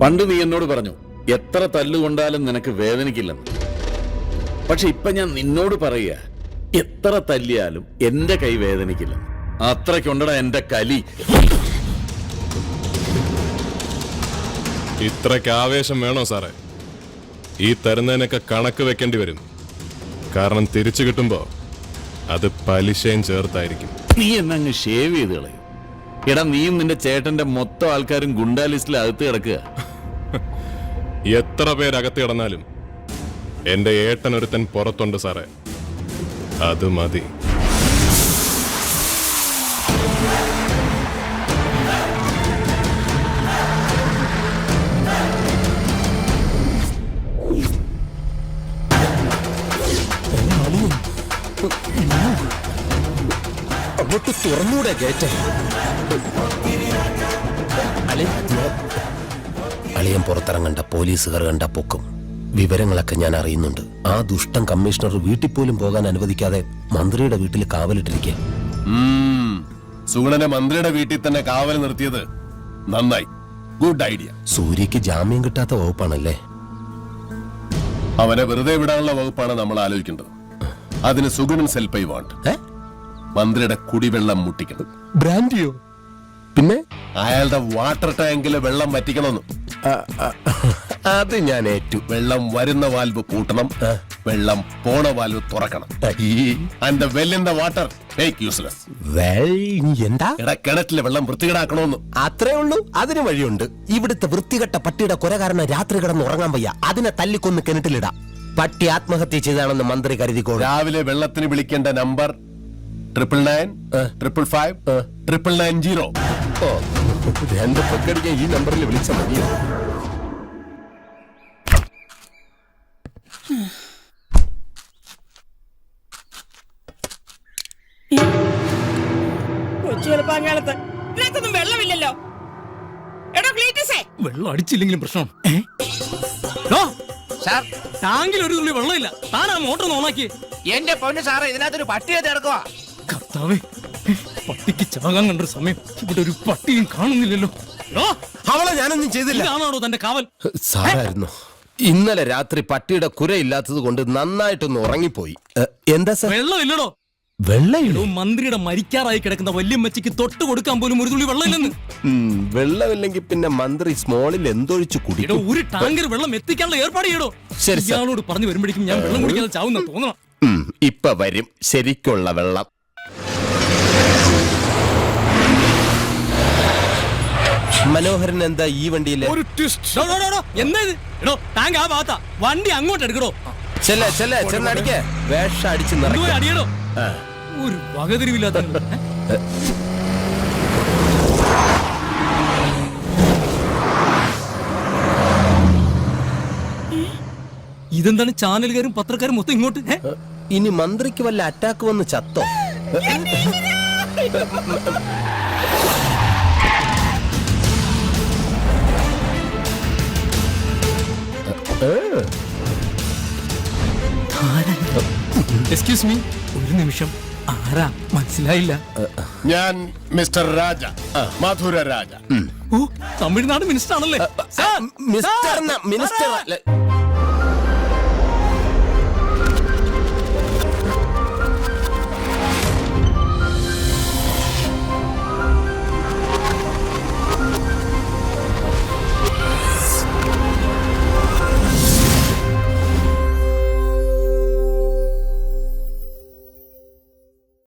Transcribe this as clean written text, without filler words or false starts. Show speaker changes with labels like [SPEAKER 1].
[SPEAKER 1] പണ്ട് നീ എന്നോട് പറഞ്ഞു എത്ര തല്ലുകൊണ്ടാലും നിനക്ക് വേദനിക്കില്ലെന്ന്. പക്ഷെ ഇപ്പൊ ഞാൻ നിന്നോട് പറയുക, എത്ര തല്ലിയാലും എന്റെ കൈ വേദനിക്കില്ല. അത്രയ്ക്കുണ്ടടാ എന്റെ കലി.
[SPEAKER 2] ഇത്രയ്ക്ക് ആവേശം വേണോ സാറേ? ഈ തരുന്നതിനൊക്കെ കണക്ക് വെക്കേണ്ടി വരും. കാരണം തിരിച്ചു കിട്ടുമ്പോ അത് പലിശയും ചേർത്തായിരിക്കും.
[SPEAKER 1] നീ എന്നങ്ങ് ഷേവ് ചെയ്ത് കളയും. എടാ, നീയും നിന്റെ ചേട്ടന്റെ മൊത്തം ആൾക്കാരും ഗുണ്ടാ ലിസ്റ്റിൽ അകത്ത് കിടക്കുക.
[SPEAKER 2] എത്ര പേരകത്ത് കിടന്നാലും എന്റെ ഏട്ടനൊരുത്തൻ പുറത്തുണ്ട് സാറേ, അത് മതി.
[SPEAKER 3] അങ്ങോട്ട് തുറന്നൂടെ ഗേറ്റ്? അളിയൻ പുറത്തിറങ്ങണ്ട, പോലീസുകാർ കണ്ട പൊക്കും. വിവരങ്ങളൊക്കെ ഞാൻ അറിയുന്നുണ്ട്. ആ ദുഷ്ടൻ കമ്മീഷണർ വീട്ടിൽ പോലും പോകാൻ അനുവദിക്കാതെ മന്ത്രിയുടെ വീട്ടിൽ കാവലിട്ടിരിക്കുക.
[SPEAKER 4] സുഗുണനെ മന്ത്രിയുടെ വീട്ടിൽ തന്നെ കാവൽ നിർത്തിയത് നന്നായി. Good idea.
[SPEAKER 3] സൂര്യക്ക് ജാമ്യം കിട്ടാത്ത വകുപ്പാണല്ലേ?
[SPEAKER 4] അവനെ വെറുതെ വിടാനുള്ള വകുപ്പാണ് നമ്മൾ ആലോചിക്കേണ്ടത്. അതിന് സുഗുണൻ സെൽഫ് ഐ വാണ്ട്. മന്ത്രിയുടെ കുടിവെള്ളം മുട്ടിക്കണം.
[SPEAKER 3] ബ്രാൻഡിയോ? പിന്നെ
[SPEAKER 4] അയാളുടെ വാട്ടർ ടാങ്കില് വെള്ളം വറ്റിക്കണമെന്ന്.
[SPEAKER 3] അത് ഞാൻ ഏറ്റു.
[SPEAKER 4] വെള്ളം വരുന്ന വാൽവ് പൂട്ടണം, വെള്ളം പോണ വാൽവ് തുറക്കണം. And the well in the water make useless.
[SPEAKER 3] എന്താ?
[SPEAKER 4] എടാ, കിണറ്റിലെ വെള്ളം വൃത്തികേടാക്കണമെന്ന്.
[SPEAKER 3] അത്രേ ഉള്ളൂ. അതിന് വഴിയുണ്ട്. ഇവിടുത്തെ വൃത്തികെട്ട പട്ടിയുടെ കൊല കാരണം രാത്രി കിടന്ന് ഉറങ്ങാൻ വയ്യ. അതിനെ തല്ലിക്കൊന്ന് കിണറ്റിലിടാം. പട്ടി ആത്മഹത്യ ചെയ്താണെന്ന് മന്ത്രി കരുതിക്കോ.
[SPEAKER 4] രാവിലെ വെള്ളത്തിന് വിളിക്കേണ്ട നമ്പർ 99955
[SPEAKER 3] രണ്ട് പൊക്കടിക്കാൻ ഈ നമ്പറിൽ വിളിച്ചാൽ മതിയോ?
[SPEAKER 5] ഇതിനകത്തൊന്നും വെള്ളമില്ലല്ലോ. എടാ ക്ലീറ്റസേ,
[SPEAKER 6] വെള്ളം അടിച്ചില്ലെങ്കിലും പ്രശ്നം. ടാങ്കിൽ ഒരു തുള്ളി വെള്ളമില്ല. താൻ ആ മോട്ടർ ഓണാക്കി.
[SPEAKER 5] എന്റെ പൊന്നു സാറേ, ഇതിനകത്തൊരു പട്ടിയെ കിടക്കുക.
[SPEAKER 6] കർത്താവേ, പട്ടിക്ക് ചാകാൻ കണ്ടൊരു സമയം. ഇവിടെ ഒരു പട്ടിയും കാണുന്നില്ലല്ലോ.
[SPEAKER 3] അവളെ ഞാനൊന്നും ചെയ്തില്ല.
[SPEAKER 6] ഇതാണോ തന്റെ കാവൽ?
[SPEAKER 3] സാറായിരുന്നു. ഇന്നലെ രാത്രി പട്ടിയുടെ കുര ഇല്ലാത്തത് കൊണ്ട് നന്നായിട്ടൊന്ന് ഉറങ്ങിപ്പോയി. എന്താ സാർ?
[SPEAKER 6] വെള്ളമില്ലടോ.
[SPEAKER 3] വെള്ളമില്ലോ?
[SPEAKER 6] മന്ത്രിയുടെ മരിക്കാറായി കിടക്കുന്ന വല്യമ്മച്ചിക്ക് തൊട്ട് കൊടുക്കാൻ പോലും ഒരു തുള്ളി വെള്ളമില്ലെന്ന്.
[SPEAKER 3] വെള്ളമില്ലെങ്കിൽ പിന്നെ മന്ത്രി സ്മോളിൽ എന്തൊഴിച്ചു കുടിക്കും?
[SPEAKER 6] ഒരു ടാങ്കർ വെള്ളം എത്തിക്കാനുള്ള ഏർപ്പാട് ചെയ്യടോ.
[SPEAKER 3] ശരി,
[SPEAKER 6] ഇയാളോട് പറഞ്ഞു വരുമ്പോഴേക്കും ഞാൻ വെള്ളം കുടിക്കാതെ ചാവുന്ന തോന്നണം.
[SPEAKER 3] ഇപ്പൊ വരും ശരിക്കുള്ള വെള്ളം. മനോഹരൻ എന്താ ഈ വണ്ടിയില്?
[SPEAKER 6] എന്താ ഇത്? എടോ, ടാങ്ക് ആ ഭാഗത്താ. വണ്ടി അങ്ങോട്ട് എടുക്കടോ.
[SPEAKER 3] ചെന്നടിക്ക. വേഷം അടിച്ച്
[SPEAKER 6] അടിയടോ. ഒരു വകതിരിവില്ലാത്ത. ഇതെന്താണ് ചാനലുകാരും പത്രക്കാരും മൊത്തം ഇങ്ങോട്ട്?
[SPEAKER 3] ഇനി മന്ത്രിക്ക് വല്ല അറ്റാക്ക് വന്ന് ചത്തോ?
[SPEAKER 6] എക്സ്ക്യൂസ് മീ, ഒരു നിമിഷം. ആരാ? മനസ്സിലായില്ല.
[SPEAKER 4] ഞാൻ മിസ്റ്റർ രാജ, മധുര രാജ.
[SPEAKER 6] ഓ, തമിഴ്നാട് മിനിസ്റ്റർ ആണല്ലേ?
[SPEAKER 3] മിനിസ്റ്റർ